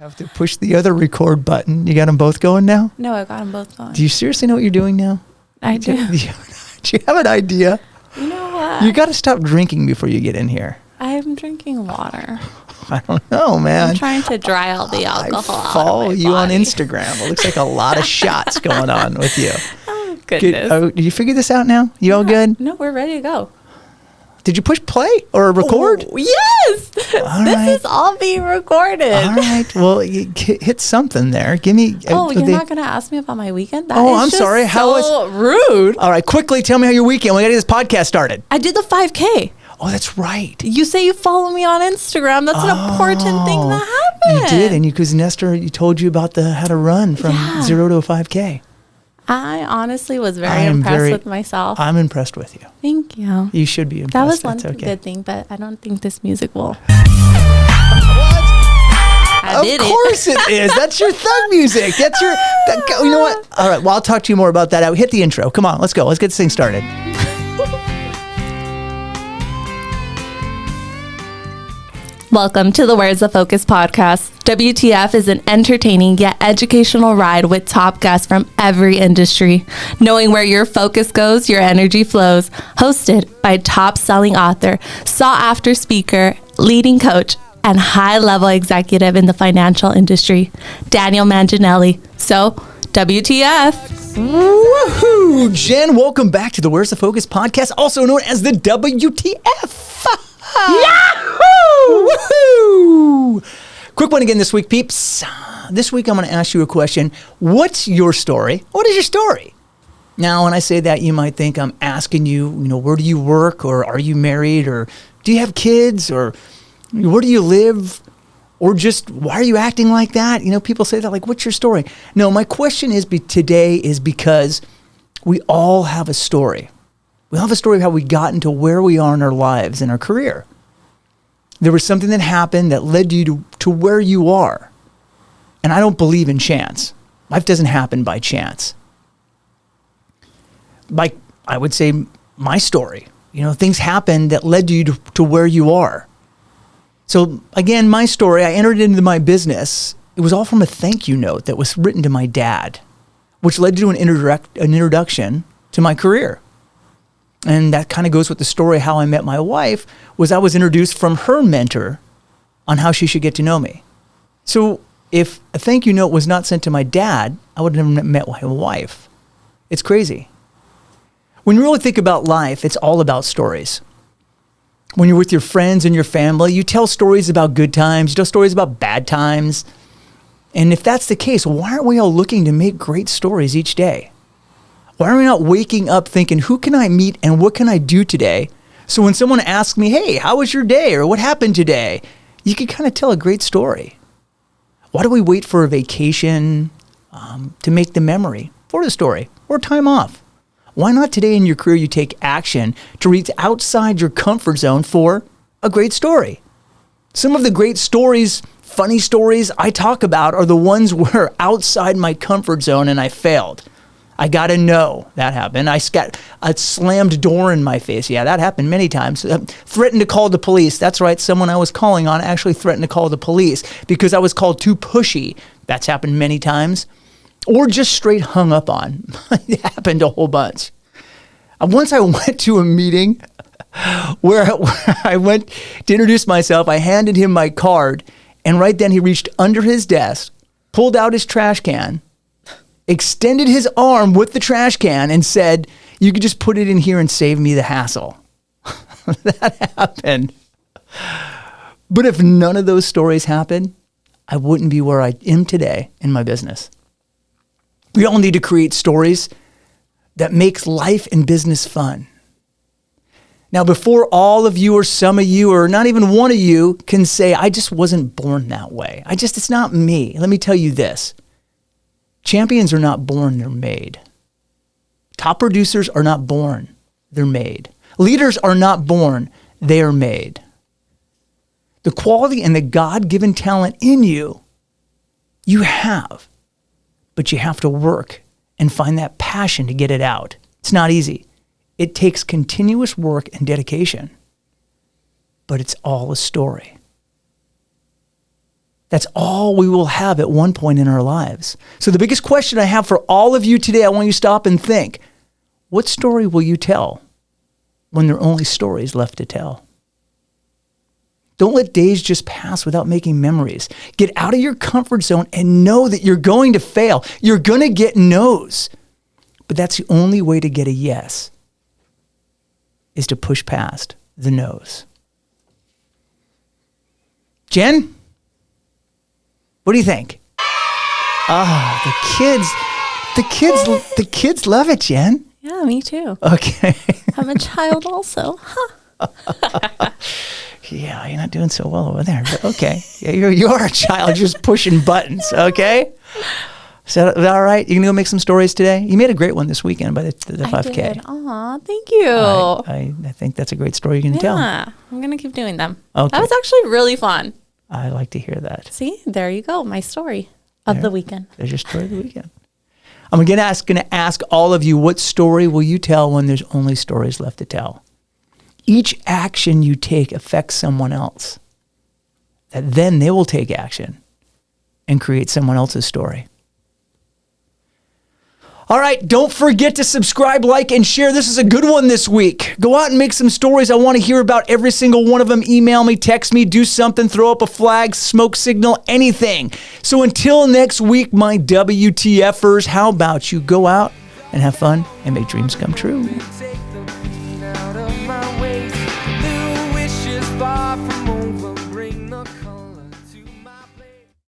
Have to push the other record button. You got them both going now? No, I got them both going. Do you seriously know what you're doing now? I do. Do you have an idea? You know what? You got to stop drinking before you get in here. I'm drinking water. I don't know, man. I'm trying to dry all the alcohol I follow out of my you on body. Instagram. It looks like a lot of shots going on with you. Oh, goodness. Did you figure this out now? You all good? No, we're ready to go. Did you push play or record? Oh, yes. All This right. is all being recorded. All right. Well, you hit something there. Give me. Oh, you're not going to ask me about my weekend? That Oh, is I'm just sorry. How so rude. All right. Quickly tell me how your weekend. We got to get this podcast started. I did the 5K. Oh, that's right. You say you follow me on Instagram. That's an important thing that happened. You did, and because Nestor, you told you about how to run from 0 to a 5K. I honestly was very impressed with myself. I'm impressed with you. Thank you. You should be impressed. That was one That's okay. good thing, but I don't think this music will. What? I did Of course it is. That's your thug music. That's your. You know what? All right. Well, I'll talk to you more about that. Hit the intro. Come on. Let's go. Let's get this thing started. Welcome to the Where's the Focus podcast. WTF is an entertaining yet educational ride with top guests from every industry. Knowing where your focus goes, your energy flows. Hosted by top-selling author, sought-after speaker, leading coach, and high-level executive in the financial industry, Daniel Manginelli. So, WTF. Woohoo! Jen, welcome back to the Where's the Focus podcast, also known as the WTF. Yahoo! Woohoo! Quick one again this week, peeps. This week I'm going to ask you a question. What's your story? What is your story? Now, when I say that, you might think I'm asking you, where do you work, or are you married, or do you have kids, or where do you live, or just why are you acting like that? People say that, like, what's your story? No, my question today is because we all have a story. We all have a story of how we got into where we are in our lives and our career. There was something that happened that led you to where you are. And I don't believe in chance. Life doesn't happen by chance. Like, I would say my story. Things happened that led you to where you are. So again, my story, I entered into my business. It was all from a thank you note that was written to my dad, which led to an introduction to my career. And that kind of goes with the story how I met my wife, was I was introduced from her mentor on how she should get to know me. So if a thank you note was not sent to my dad, I would have never met my wife. It's crazy. When you really think about life, it's all about stories. When you're with your friends and your family, you tell stories about good times, you tell stories about bad times. And if that's the case, why aren't we all looking to make great stories each day? Why are we not waking up thinking, who can I meet and what can I do today? So when someone asks me, hey, how was your day? Or what happened today? You can kind of tell a great story. Why do we wait for a vacation to make the memory for the story or time off? Why not today in your career you take action to reach outside your comfort zone for a great story? Some of the great stories, funny stories I talk about are the ones where outside my comfort zone and I failed. I got to know that happened. I got a slammed door in my face. Yeah, that happened many times. Threatened to call the police. That's right. Someone I was calling on actually threatened to call the police because I was called too pushy. That's happened many times. Or just straight hung up on. It happened a whole bunch. Once I went to a meeting where I went to introduce myself. I handed him my card, and right then he reached under his desk, pulled out his trash can, extended his arm with the trash can and said, you could just put it in here and save me the hassle. That happened. But if none of those stories happened, I wouldn't be where I am today in my business. We all need to create stories that makes life and business fun. Now, before all of you or some of you or not even one of you can say, I just wasn't born that way. It's not me. Let me tell you this. Champions are not born, they're made. Top producers are not born, they're made. Leaders are not born, they are made. The quality and the God-given talent in you, you have, but you have to work and find that passion to get it out. It's not easy. It takes continuous work and dedication, but it's all a story. That's all we will have at one point in our lives. So the biggest question I have for all of you today, I want you to stop and think, what story will you tell when there are only stories left to tell? Don't let days just pass without making memories. Get out of your comfort zone and know that you're going to fail. You're going to get no's. But that's the only way to get a yes, is to push past the no's. Jen, what do you think? The kids love it, Jen. Yeah, me too. Okay. I'm a child also. Yeah, you're not doing so well over there, but okay. Yeah, you are a child just pushing buttons, okay? Is that all right? You going to go make some stories today? You made a great one this weekend by the 5K. I did. Aw, thank you. I think that's a great story you can tell. Yeah, I'm going to keep doing them. Okay. That was actually really fun. I like to hear that. See, there you go. My story of the weekend. There's your story of the weekend. I'm going to ask all of you, what story will you tell when there's only stories left to tell? Each action you take affects someone else. That then they will take action and create someone else's story. All right, don't forget to subscribe, like, and share. This is a good one this week. Go out and make some stories. I want to hear about every single one of them. Email me, text me, do something, throw up a flag, smoke signal, anything. So until next week, my WTFers, how about you go out and have fun and make dreams come true?